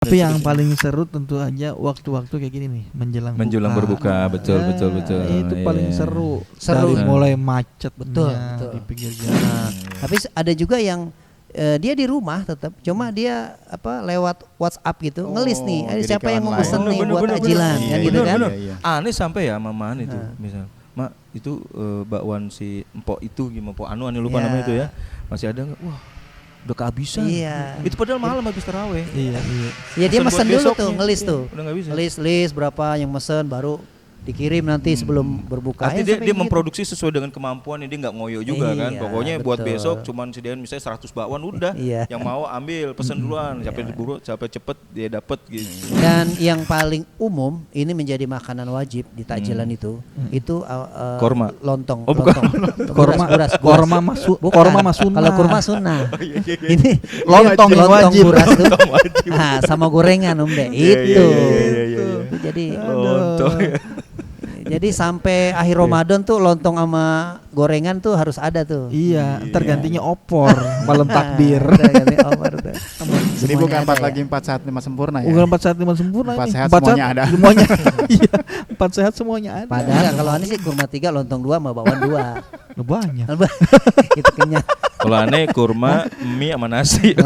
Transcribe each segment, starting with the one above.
Tapi yang paling seru tentu aja waktu-waktu kayak gini nih, menjelang berbuka, betul. Itu paling seru. Seru. Dari mulai macet Betul. di pinggir jalan. Tapi ada juga yang dia di rumah tetap, cuma dia lewat WhatsApp gitu, ngelis nih, siapa yang mau pesen nih buat tajilan, kan gitu kan? Aneh sampai ya Mama Ani itu, misal, Mak itu bakwan si Empok itu gimana, Empok Anu lupa namanya itu ya, masih ada nggak? Wah, udah kehabisan. Iya. Itu padahal malam habis taraweh. Iya. Ya dia mesen dulu besoknya. tuh, ngelis tuh. Udah nggak bisa. List berapa yang mesen baru dikirim nanti sebelum berbuka. Artinya dia gitu. memproduksi sesuai dengan kemampuan, dia nggak ngoyo juga kan. Iya, Pokoknya buat betul. besok cuman sediain misalnya 100 bakwan udah. Iya. Yang mau ambil pesen duluan, siapa diburu, siapa cepet dia dapet gitu. Dan yang paling umum ini menjadi makanan wajib di takjilan itu Korma. lontong. Oh, bukan. Beras. Korma mas sunnah. Kalau kurma sunnah. Ini Lontong yang wajib. Beras tuh. Nah, sama gorengan Dek. Itu. Iya. Jadi Lontong. jadi sampai akhir Ramadan tuh lontong sama gorengan tuh harus ada tuh. Iya, tergantinya opor malam takbir. Jadi bukan 4 pagi 4 saat 5 sempurna ya. Bukan 4 sehat 5 sempurna 4 ini. sehat 4 semuanya ada. Semuanya. Iya, 4 sehat semuanya ada. Padahal kalau aneh sih kurma 3, lontong 2 sama bakwan 2. Lu banyak. Itu kenyang. Kalau aneh kurma, mie sama nasi.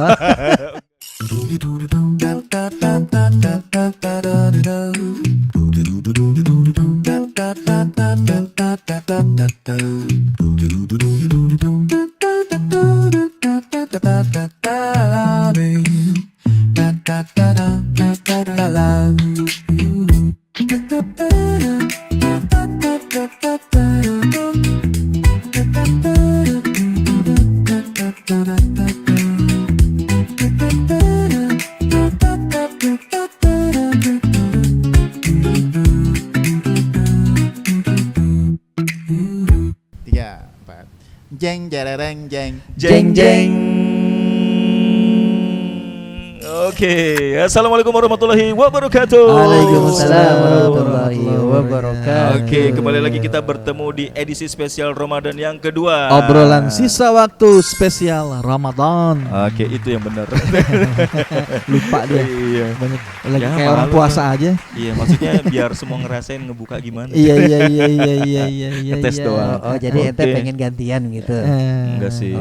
Tiga, 4. Jeng jereng jeng. Jeng. Oke, assalamualaikum warahmatullahi wabarakatuh. Waalaikumsalam warahmatullahi wabarakatuh. Oke, kembali lagi kita bertemu di edisi spesial Ramadan yang kedua. Obrolan sisa waktu spesial Ramadan. Oke, itu yang benar. Lupa dia. Iya. Banyak lagi Ya, kayak orang malu puasa aja. Iya, maksudnya biar semua ngerasain ngebuka gimana. Iya. Ngetes iya. doang. Oh, jadi ente Oke. pengen gantian gitu. Enggak sih.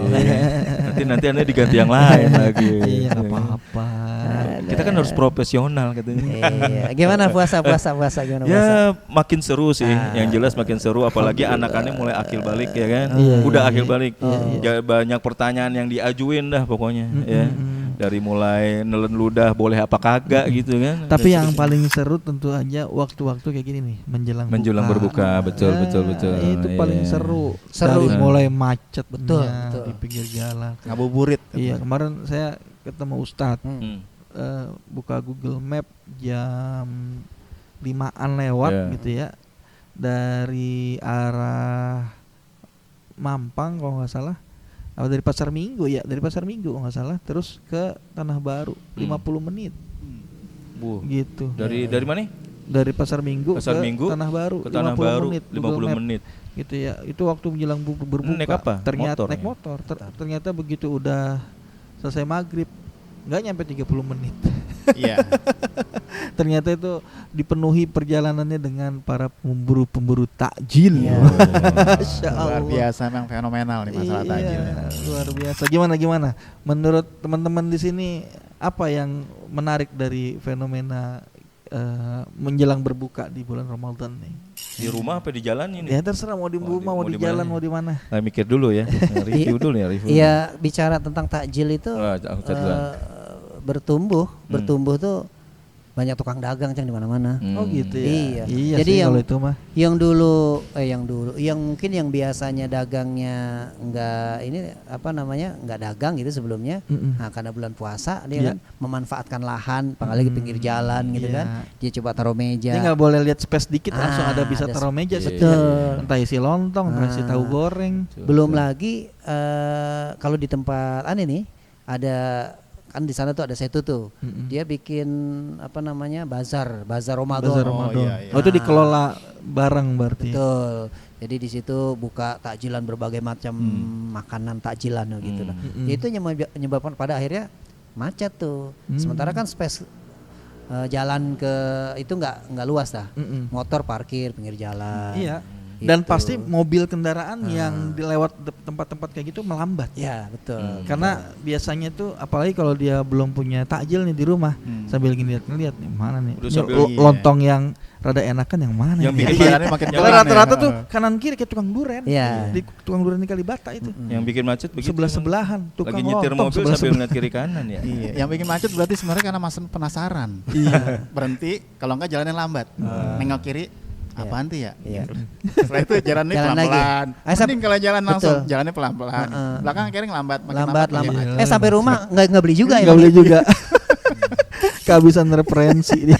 Nanti Anda diganti yang lain lagi. Iya, enggak apa-apa. Kita kan harus profesional katanya. Iya. Gimana puasa gimana puasa? Ya makin seru sih, yang jelas makin seru apalagi anak-anaknya mulai akil balik ya kan. Iya, Udah iya, akil iya. balik. Ya, banyak pertanyaan yang diajuin dah pokoknya ya. Dari mulai nelen ludah boleh apa kagak gitu kan. Tapi yang paling seru tentu aja waktu-waktu kayak gini nih, menjelang berbuka, betul. Itu paling Iya. seru. Seru. Dari mulai macet Betul. di pinggir jalan. Ngabuburit. Iya, kemarin saya ketemu Ustadz. Hmm. Buka Google Map jam 5-an lewat Yeah. gitu ya, dari arah Mampang kalau nggak salah, dari Pasar Minggu kalau nggak salah, terus ke Tanah Baru 50 menit gitu. Dari mana? Dari Pasar Minggu Pasar ke Minggu Tanah Baru ke Tanah Baru 50 50 Map menit. gitu ya. Itu waktu menjelang berbuka. Naik apa? Ternyata Motor naik ya? motor. Ternyata begitu udah selesai maghrib nggak nyampe 30 menit. Iya. Ternyata itu dipenuhi perjalanannya dengan para pemburu takjil. Iya. Masya Luar Allah. biasa memang fenomenal nih masalah takjil. Luar biasa. Gimana? Menurut teman-teman di sini apa yang menarik dari fenomena menjelang berbuka di bulan Ramadan nih? Di rumah apa di jalan ini? Ya terserah mau di rumah, mau di mana jalan, ya? mau di mana. Nah, mikir dulu ya. Review dulu ya, review. Iya, bicara tentang takjil itu Aku cat duluan. bertumbuh tuh banyak tukang dagang di mana-mana. Oh gitu ya. Iya. Iya Jadi sih yang kalau itu mah. yang mungkin yang biasanya dagangnya nggak dagang gitu sebelumnya. Nah, karena bulan puasa dia Iya. kan memanfaatkan lahan, apalagi pinggir jalan gitu Iya. kan. Dia coba taruh meja. Dia nggak boleh lihat space dikit langsung ada bisa ada taruh meja. space. gitu ya. Betul. Entah isi lontong, entah isi tahu goreng. Belum lagi kalau di tempat nih ada kan di sana tuh ada setu tuh. Dia bikin bazar Ramadan. Bazar Oh, Ramadan. iya, iya. Oh, itu dikelola bareng berarti. Betul. Jadi di situ buka takjilan berbagai macam makanan takjilan gitu lah. Itu menyebabkan pada akhirnya macet tuh. Sementara kan space jalan ke itu nggak luas dah. Mm-mm. Motor parkir pinggir jalan. Iya. Dan Itu. pasti mobil kendaraan yang dilewat tempat-tempat kayak gitu melambat. Ya betul. Karena biasanya tuh apalagi kalau dia belum punya takjil nih di rumah, sambil ngeliat nih mana nih. Udah Ini sambil- lontong yang rada enakan yang mana Yang nih? bikin Iya. jalannya makin Karena pelan rata-rata ya. tuh kanan kiri kayak tukang duren. Iya. Di tukang duren di Kalibata itu. Yang bikin macet begitu. Sebelah-sebelahan tukang Lagi nyetir lontong mobil sambil sebelah-sebelah. ngeliat kiri kanan ya. Iya, yang bikin macet berarti sebenarnya karena mas penasaran. Iya. Berhenti, kalau enggak jalannya lambat. Nengok kiri, apaan tuh ya? Iya. Setelah itu jalannya Jalan lagi. pelan-pelan. Mending kalau jalan langsung, Betul. jalannya pelan-pelan. Belakang akhirnya lambat, makin Lambat. makin macet. Sampai rumah nggak beli juga ya. Nggak boleh juga. Kehabisan referensi dia.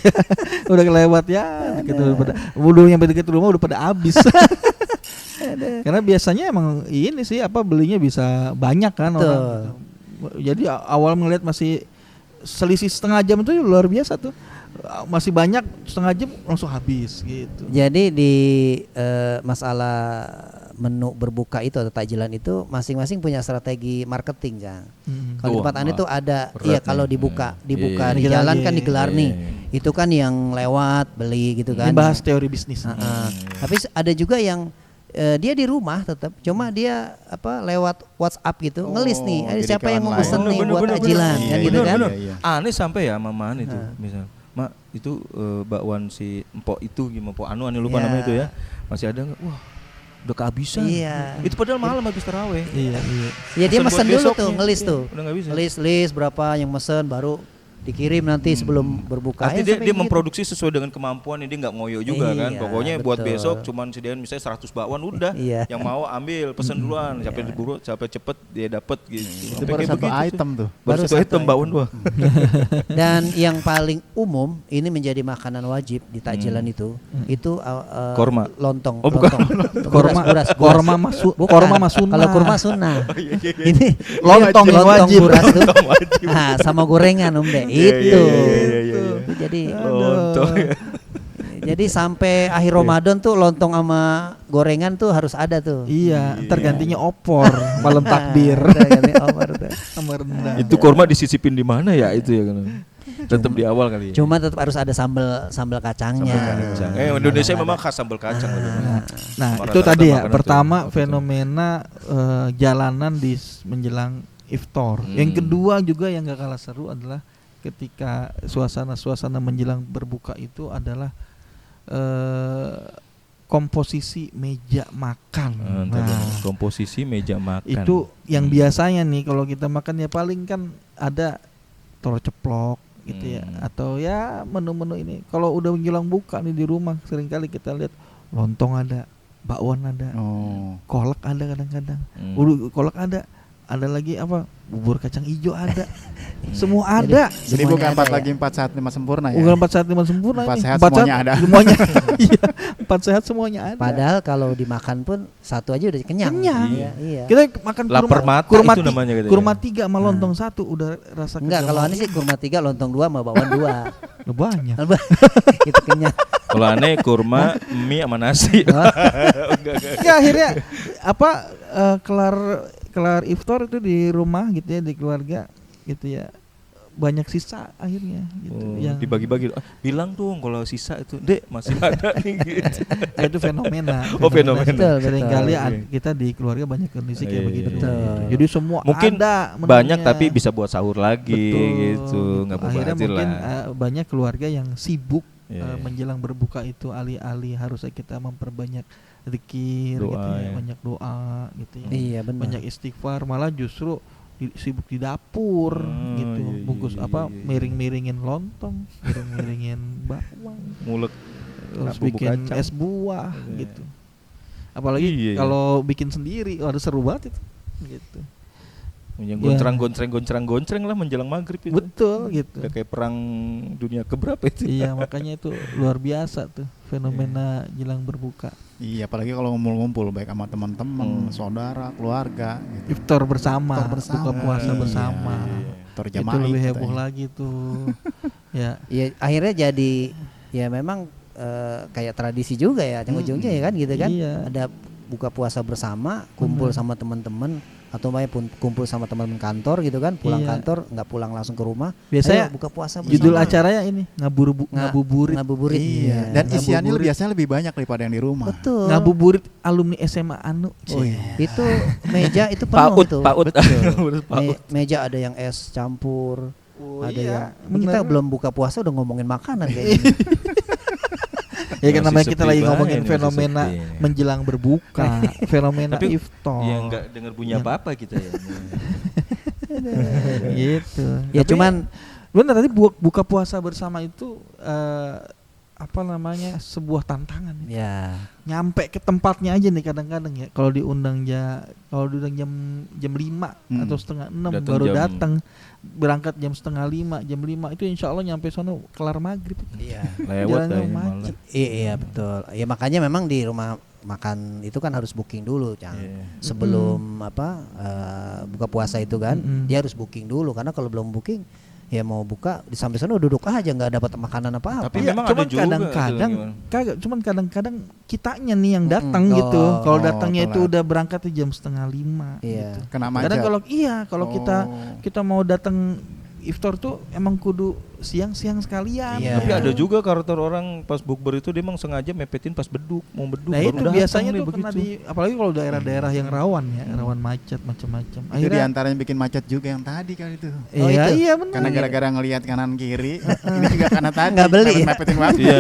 Udah kelewat ya. Gitu, udah nyampe deket rumah udah pada habis. Karena biasanya emang ini sih belinya bisa banyak kan Betul. orang. Gitu. Jadi awal melihat masih selisih setengah jam itu luar biasa tuh. Masih banyak setengah jam langsung habis gitu. Jadi di masalah menu berbuka itu atau takjilan itu masing-masing punya strategi marketing, Jang. Kalau di tempat Anda itu ada, berat iya nih. kalau dibuka Iya. di jalan kan digelar Iya. nih. Itu kan yang lewat beli gitu kan. Ini bahas teori bisnis. Tapi ada juga yang dia di rumah tetap, cuma dia lewat WhatsApp gitu, ngelis nih, ada jadi siapa yang mau online. pesen nih Bener, buat bener, takjilan bener. kan Iya, gitu iya, kan. iya, iya. Aneh sampai ya mamaan itu misal. Mak itu bakwan si empok itu gimana empok anu lupa Iya. namanya itu ya. Masih ada enggak? Wah, udah kehabisan. Iya. Itu padahal malam habis tarawih. Iya. Ya dia Pesen buat mesen dulu besoknya. tuh, ngelis Iya, tuh. udah nggak bisa. List berapa yang mesen baru dikirim nanti sebelum berbuka. Artinya Ya, dia, sampai dia gitu. memproduksi sesuai dengan kemampuan, dia nggak ngoyo juga kan. Iya, Pokoknya buat betul. besok cuman sediain misalnya 100 bakwan udah. Iya. Yang mau ambil pesen duluan, sampai diburu, sampai cepet dia dapet gitu. Itu Sampai baru kayak satu begitu tuh. item tuh. Baru satu item bakwan doang. Dan yang paling umum ini menjadi makanan wajib di takjilan itu Korma. lontong. Oh, bukan. lontong. Korma Bukan. korma mas sunnah. Kalau kurma sunnah. Ini Lontong yang wajib. buras tuh. Nah, sama gorengan Om De. Itu. Itu jadi Lontong. jadi sampai akhir Ramadan tuh lontong sama gorengan tuh harus ada tuh. Iya, ntar gantinya opor malam takbir Udah, ganti opor tuh. sama rendang. Itu korma disisipin di mana ya itu ya kan? Tetap di awal kali ya. Cuma tetap harus ada sambal kacangnya. Kacang. Indonesia memang khas sambal kacang. Nah, Sama itu rata-rata tadi ya. makanan Pertama tuh. fenomena jalanan di menjelang iftar. Yang kedua juga yang gak kalah seru adalah ketika suasana menjelang berbuka itu adalah komposisi meja makan. Komposisi meja makan. Itu yang biasanya nih kalau kita makan ya paling kan ada telur ceplok gitu ya, atau ya menu-menu ini. Kalau udah menjelang buka nih di rumah seringkali kita lihat lontong ada, bakwan ada, kolak ada kadang-kadang, kolak ada lagi bubur kacang hijau ada, semua ada. Jadi bukan 4 lagi 4 saat 5 sempurna ya. Bukan 4 sehat 5 sempurna 4 ini. sehat 4 semuanya ada. Semuanya. Iya, 4 sehat semuanya ada. Padahal kalau dimakan pun satu aja udah kenyang. Kenyang. Iya. Kita makan Lapar mata kurma itu namanya gitu ya. kurma 3 sama lontong 1 udah rasa Enggak, kalau aneh sih kurma 3, lontong 2 sama bakwan 2. Lu banyak. Gitu kenyang. Kalau aneh kurma, mie sama nasi. Ya akhirnya kelar iftar itu di rumah gitu ya, di keluarga gitu ya, banyak sisa akhirnya gitu. Yang Dibagi-bagi. Bilang dong kalau sisa itu, Dek masih ada nih gitu. ya, itu fenomena. Oh, fenomena. Betul, Seringkali betul. kita di keluarga banyak kondisi kayak Iya, begitu. iya, iya. Jadi semua Mungkin ada banyak menunya. tapi bisa buat sahur lagi Betul, gitu, nggak Akhirnya mubazir mungkin lah. banyak keluarga yang sibuk Iya. menjelang berbuka itu alih-alih harusnya kita memperbanyak zikir Doa, gitu ya, ya. banyak doa gitu ya. Iya, benar. Banyak istighfar, malah justru sibuk di dapur gitu, iya, bungkus iya, iya. miring-miringin lontong, miring-miringin bakwan, Mulek terus bumbu bikin kacang. es buah Iya. gitu. Apalagi Iya, iya. kalau bikin sendiri, ada seru banget itu gitu. Yang Ya. gonceng lah menjelang maghrib itu. Betul gitu. Udah kayak perang dunia keberapa itu. Iya, makanya itu luar biasa tuh fenomena jelang berbuka. Iya, apalagi kalau ngumpul-ngumpul baik sama teman-teman, saudara, keluarga gitu. Iftar bersama, Iftar bersama. buka puasa Iya, bersama. Iftar Itu jamaah lebih gitu heboh ya. lagi tuh. Ya. Ya akhirnya jadi ya memang kayak tradisi juga ya, ujung-ujungnya ya kan gitu kan. Iya. Ada buka puasa bersama, kumpul sama teman-teman, atau kumpul sama teman-teman kantor gitu kan, pulang Iya. kantor nggak pulang langsung ke rumah. Biasanya Ayo buka puasa Judul bersama. acaranya ini ngabuburit. Ngabuburit. Iya. Dan isiannya Ngabuburit. biasanya lebih banyak daripada yang di rumah. Betul. Ngabuburit alumni SMA Anu. Oh, Cie. iya. Itu meja itu penuh PAUD, tuh. PAUD. Betul. PAUD. Meja ada yang es campur, Oh, ada iya, yang kita bener. belum buka puasa udah ngomongin makanan kayaknya. Ya kan Masih namanya kita sepi lagi banget ngomongin ini, masih fenomena sepi ini. menjelang berbuka, fenomena Tapi iftar. Ya nggak dengar bunyi Yang- apa-apa kita ya. Gitu. Ya Tapi cuman bener tadi buka puasa bersama itu apa namanya sebuah tantangan. ya Nyampe ke tempatnya aja nih kadang-kadang ya. Kalau diundang jam 5 atau setengah 6 Datang baru jam- datang. Berangkat jam setengah 5, jam 5 itu insya Allah nyampe sono kelar maghrib. iya. Lewat Jalannya lah ini malah. macet. Iya betul. Ya makanya memang di rumah makan itu kan harus booking dulu, Cang. Iya. Sebelum buka puasa itu kan, Mm-mm. dia harus booking dulu karena kalau belum booking ya mau buka di sampai sana duduk aja nggak dapat makanan apa-apa. Tapi Iya, memang cuman ada juga kadang-kadang itu gimana? kagak, cuman kadang-kadang kitanya nih yang Mm-mm. datang gitu. Oh, Kalau datangnya itu telat. udah berangkat tuh jam setengah 5. Iya. Kena macet. Kadang kalau Oh. kita mau datang iftar tuh emang kudu siang-siang sekalian. Iya. Tapi ada juga karakter orang pas bukber itu dia emang sengaja mepetin pas mau beduk Nah baru itu datang biasanya nih tuh kena begitu. apalagi kalau daerah-daerah yang rawan ya, rawan macet macam-macam. Itu Akhirnya diantara yang bikin macet juga yang tadi kali itu. Oh, iya itu. iya benar. Karena gara-gara ngelihat kanan kiri, ini juga karena tadi Nggak beli ya? mepetin waktu. Iya.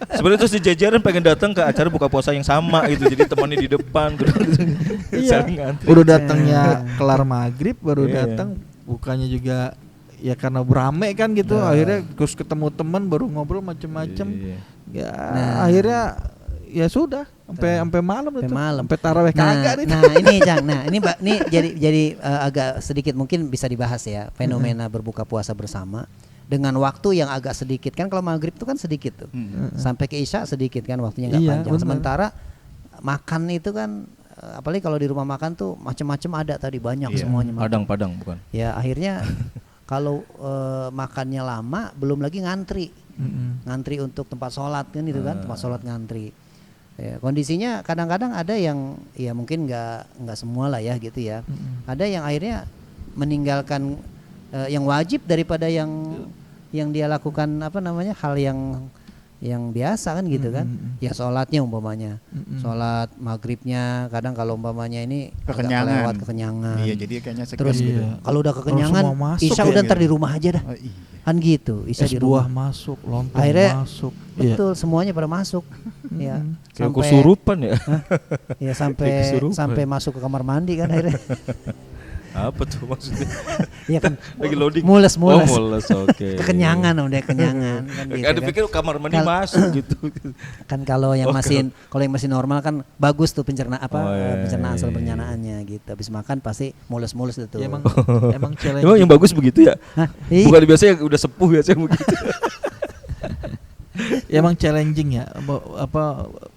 Sebenarnya terus di jajaran pengen datang ke acara buka puasa yang sama gitu. Jadi temannya di depan terus Iya. saling ngantri. Udah datangnya kelar maghrib baru Iya. datang, bukanya juga ya karena berame kan gitu. Akhirnya terus ketemu teman baru ngobrol macam-macam. Iya. Ya Nah. akhirnya ya sudah sampai malam Sampai itu. malam. Sampai tarawih kagak nih. Nah ini Cang, ini jadi agak sedikit mungkin bisa dibahas ya fenomena berbuka puasa bersama dengan waktu yang agak sedikit kan kalau maghrib itu kan sedikit tuh sampai ke isya sedikit kan waktunya nggak Iya, panjang. benar. Sementara makan itu kan apalagi kalau di rumah makan tuh macam-macam ada tadi banyak Iya. semuanya. Padang bukan. Ya akhirnya kalau makannya lama belum lagi ngantri ngantri untuk tempat sholat kan itu kan tempat sholat ngantri. Ya, kondisinya kadang-kadang ada yang ya mungkin nggak semua lah ya gitu ya. Ada yang akhirnya meninggalkan yang wajib daripada yang dia lakukan apa namanya hal yang biasa kan gitu kan. Ya sholatnya umpamanya. Sholat maghribnya kadang kalau umpamanya ini agak Kekenyangan. kelewat kekenyangan. Iya, jadi kayaknya segan Terus gitu. kalau udah kekenyangan semua masuk Isya ya udah ntar gitu. di rumah aja dah. Oh, iya. Kan gitu, Isya Es di buah rumah. masuk, lontong Akhirnya masuk. Betul, semuanya pada masuk. Ya. Kayak kesurupan ya. Ya Kayak sampai kesurupan. masuk ke kamar mandi kan akhirnya. Apa tuh maksudnya? Iya kan. Lagi loading. Mules. Oh, mules, oke. Kekenyangan udah kenyangan kan gitu. Kan Kan. dipikir kamar mandi Kal- masuk gitu. Kan kalau yang Oke. masih normal kan bagus tuh pencernaan Oh, iya, pencernaan iya, sel iya. pencernaannya gitu. Habis makan pasti mules itu. Ya, emang challenge. Emang yang bagus begitu ya? Hah? Ih, Bukan biasanya yang udah sepuh biasanya begitu. Ya emang challenging ya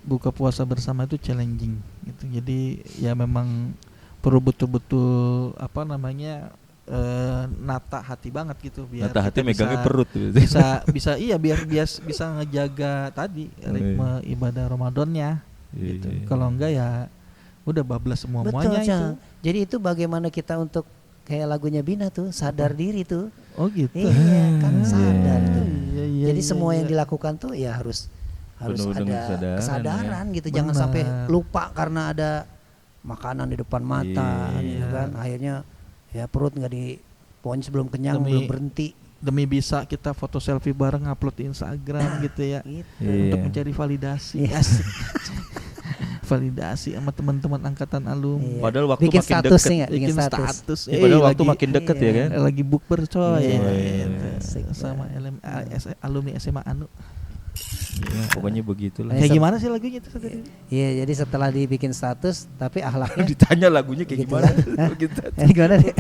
buka puasa bersama itu challenging gitu. Jadi ya memang perlu betul-betul apa namanya nata hati banget gitu biar Nata hati kita megangnya bisa- perut gitu. bisa iya biar bisa ngejaga tadi ritme ibadah Ramadannya gitu. Iya. Kalau enggak ya udah bablas betul, semuanya itu. Cang. Jadi itu bagaimana kita untuk kayak lagunya Bina tuh sadar diri tuh. Oh gitu. Iya kan sadar tuh. Iya, iya, Jadi iya, semua yang iya. dilakukan tuh ya harus Penuh dengan ada kesadaran, kesadaran gitu. Benar. Jangan sampai lupa karena ada makanan di depan mata Iya. gitu kan. Akhirnya ya perut nggak pokoknya sebelum kenyang Demi- belum berhenti. Demi bisa kita foto selfie bareng upload di Instagram gitu ya. Gitu. Untuk Iya. mencari validasi. Iya. Asik. Validasi sama teman-teman angkatan alumni. Iya. Padahal waktu bikin makin status deket. sih nggak? Bikin status. Ya, padahal waktu lagi- makin deket ya kan. lagi bukber coy. Iya, Gitu. asik. Sama alumni SMA Anu. Ya, pokoknya begitulah. Kayak Kayak gimana sih lagunya itu tadi? Iya, jadi setelah dibikin status tapi akhlaknya Ditanya lagunya kayak Gitu gimana? kan? Gitu. gimana nih?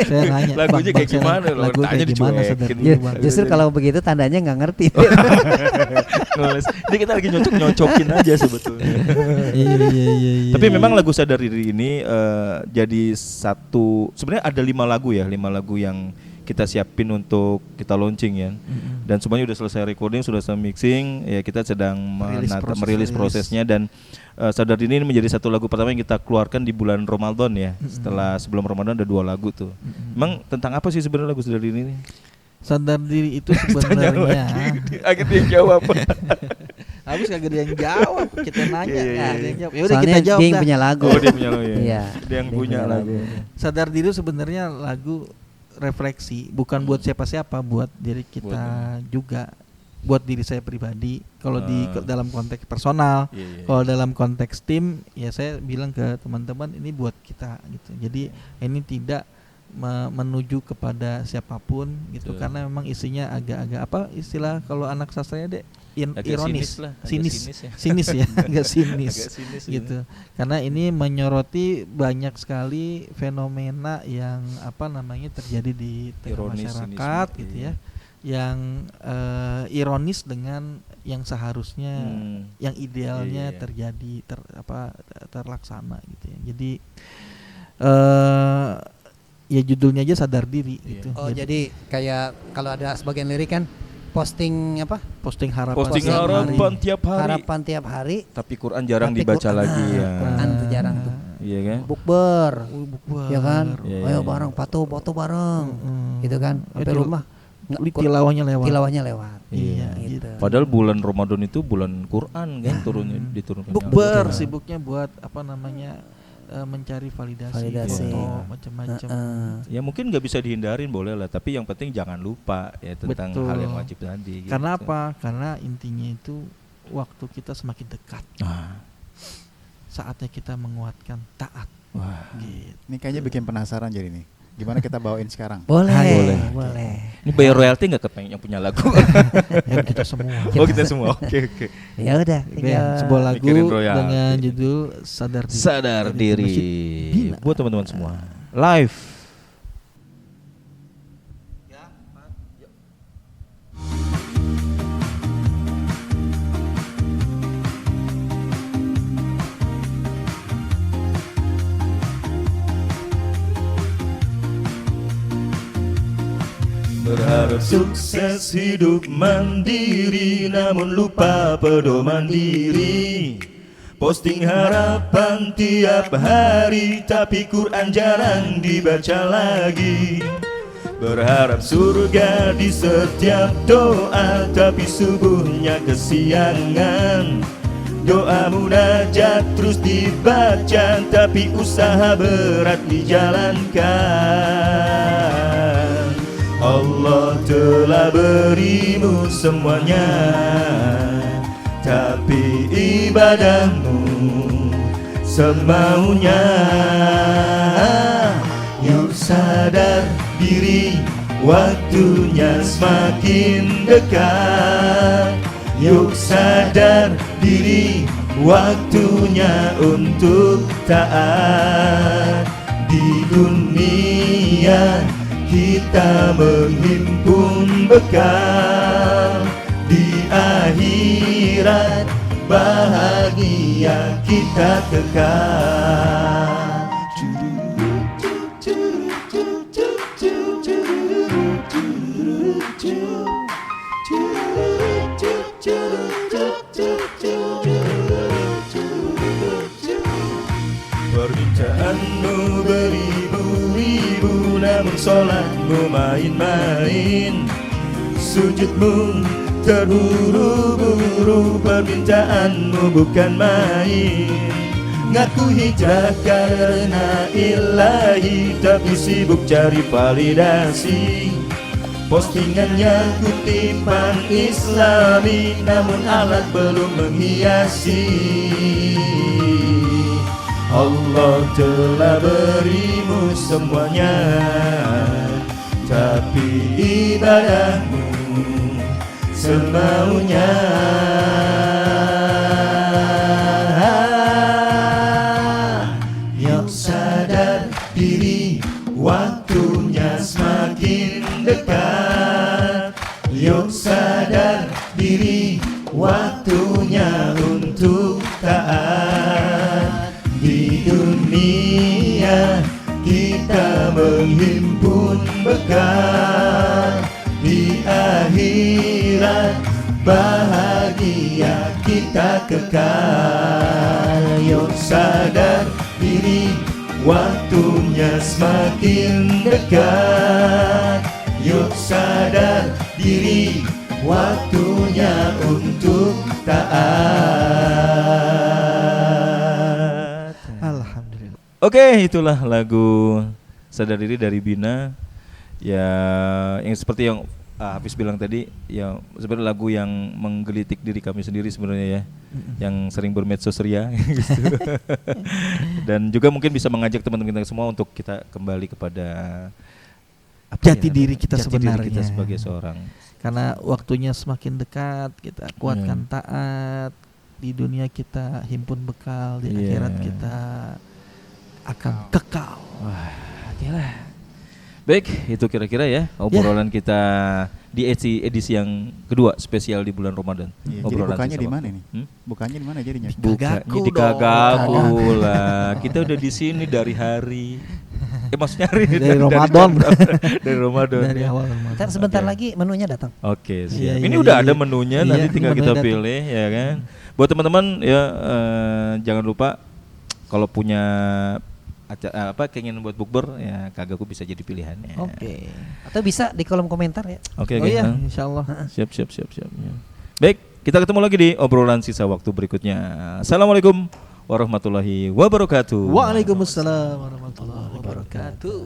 Saya nanya. Lagunya kayak saya gimana? nanya, lagu Tanya kayak gimana dicuekin. saudara? Ya, Bang. justru kalau begitu tandanya nggak ngerti. Nulis. Ini kita lagi nyocok-nyocokin aja sebetulnya. Iya. Tapi memang lagu Sadar Diri ini jadi satu. Sebenarnya ada 5 lagu ya, 5 lagu yang kita siapin untuk kita launching ya. Dan semuanya udah selesai recording, sudah selesai mixing, ya kita sedang merilis prosesnya. Dan Sadar Diri ini menjadi satu lagu pertama yang kita keluarkan di bulan Ramadan ya. Sebelum Ramadan ada 2 lagu tuh. Emang tentang apa sih sebenarnya lagu Sadar Diri ini? Sadar Diri itu sebenarnya akhirnya jawab. habis kagak ada yang jawab, kita nanya nggak ada yang jawab. Ya udah Soalnya kita jawab dia yang dah. punya lagu. Oh dia punya lagu ya. Iya. Dia yang punya lagu. Sadar Diri sebenarnya lagu refleksi, bukan buat siapa-siapa, buat diri kita juga, buat diri saya pribadi. Kalau di dalam konteks personal, kalau dalam konteks tim, ya saya bilang ke teman-teman ini buat kita gitu. Jadi ini tidak menuju kepada siapapun gitu, karena memang isinya agak-agak apa istilah kalau anak sastranya ironis, sinis ya, agak sinis gitu. Karena ini menyoroti banyak sekali fenomena yang apa namanya terjadi di tengah masyarakat gitu ya, yang ironis dengan yang seharusnya, yang idealnya terjadi terlaksana gitu ya. Jadi ya judulnya aja Sadar Diri gitu. Oh jadi kayak kalau ada sebagian lirik kan posting apa? Posting harapan tiap hari. Harapan tiap hari. Tapi Quran jarang dibaca lagi ya. Quran tuh jarang tuh. Iya kan? Bukber. Ya kan? Iya. Ayo bareng foto bareng. Gitu kan? Sampai rumah tilawahnya lewat. Iya gitu. Padahal bulan Ramadan itu bulan Quran kan diturunkan. Bukber sibuknya buat apa namanya? Mencari validasi foto macam-macam. Ya mungkin nggak bisa dihindarin, boleh lah, tapi yang penting jangan lupa ya tentang hal yang wajib tadi gitu. Karena apa? Karena intinya itu waktu kita semakin dekat. Saatnya kita menguatkan taat. Wah. Gitu. Ini kayaknya bikin penasaran jadi nih. Gimana kita bawain sekarang? Boleh. Ini bayar royalti nggak ke yang punya lagu? Ya kita semua. Oh kita semua. Oke. Ya udah. Sebuah lagu dengan judul Sadar Diri. Buat teman-teman semua. Live. Berharap sukses hidup mandiri, namun lupa pedoman diri. Posting harapan tiap hari, tapi Quran jarang dibaca lagi. Berharap surga di setiap doa, tapi subuhnya kesiangan. Doa munajat terus dibaca, tapi usaha berat dijalankan. Allah telah berimu semuanya, tapi ibadahmu semaunya. Yuk sadar diri, waktunya semakin dekat. Yuk sadar diri, waktunya untuk taat. Di dunia kita menghimpun bekal, di akhirat bahagia kita kekal. Permintaanmu beribu-ribu, namun sholatmu main-main. Sujudmu terburu-buru, permintaanmu bukan main. Ngaku hijrah karena ilahi, tapi sibuk cari validasi. Postingannya kutipan Islami, namun alat belum menghiasi. Allah telah berimu semuanya, tapi ibadahmu semaunya. Yuk sadar diri, waktunya semakin dekat. Yuk sadar diri, waktunya untuk taat. Di dunia kita menghimpun bekal di akhirat, bahagia kita kekal. Yuk sadar diri, waktunya semakin dekat. Yuk sadar diri, waktunya untuk taat. Alhamdulillah. Oke, itulah lagu Sadar Diri dari Bina. Ya, yang seperti yang Hafiz bilang tadi, ya sebenarnya lagu yang menggelitik diri kami sendiri sebenarnya ya, yang sering bermedsos ria gitu. Dan juga mungkin bisa mengajak teman-teman kita semua untuk kita kembali kepada Jati diri kita sebenarnya. Diri kita sebagai seorang. Karena waktunya semakin dekat, kita kuatkan taat. Di dunia kita himpun bekal, di akhirat kita akan kekal. Wah, okelah. Baik, itu kira-kira ya obrolan kita di edisi yang kedua spesial di bulan Ramadan. Jadi Obrolan bukanya sisa di mana waktu. nih? Bukanya di mana jadinya? Gagaku Di dong. Gagaku lah. Kita udah di sini dari hari maksudnya hari Dari Ramadan. dari Ramadan. Dari awal Ramadan. Ntar sebentar Oke. lagi menunya datang. Oke, Iya, siap. Ini iya, udah iya, ada iya. menunya, Iya, nanti tinggal menunya kita datang. pilih ya kan. Buat teman-teman ya jangan lupa kalau punya keinginan buat bukber ya Kagaku bisa jadi pilihannya. Oke. Atau bisa di kolom komentar ya. Oke, Oh iya, Hah? insyaallah. Siap. Ya. Baik, kita ketemu lagi di obrolan sisa waktu berikutnya. Assalamualaikum warahmatullahi wabarakatuh. Waalaikumsalam warahmatullahi wabarakatuh.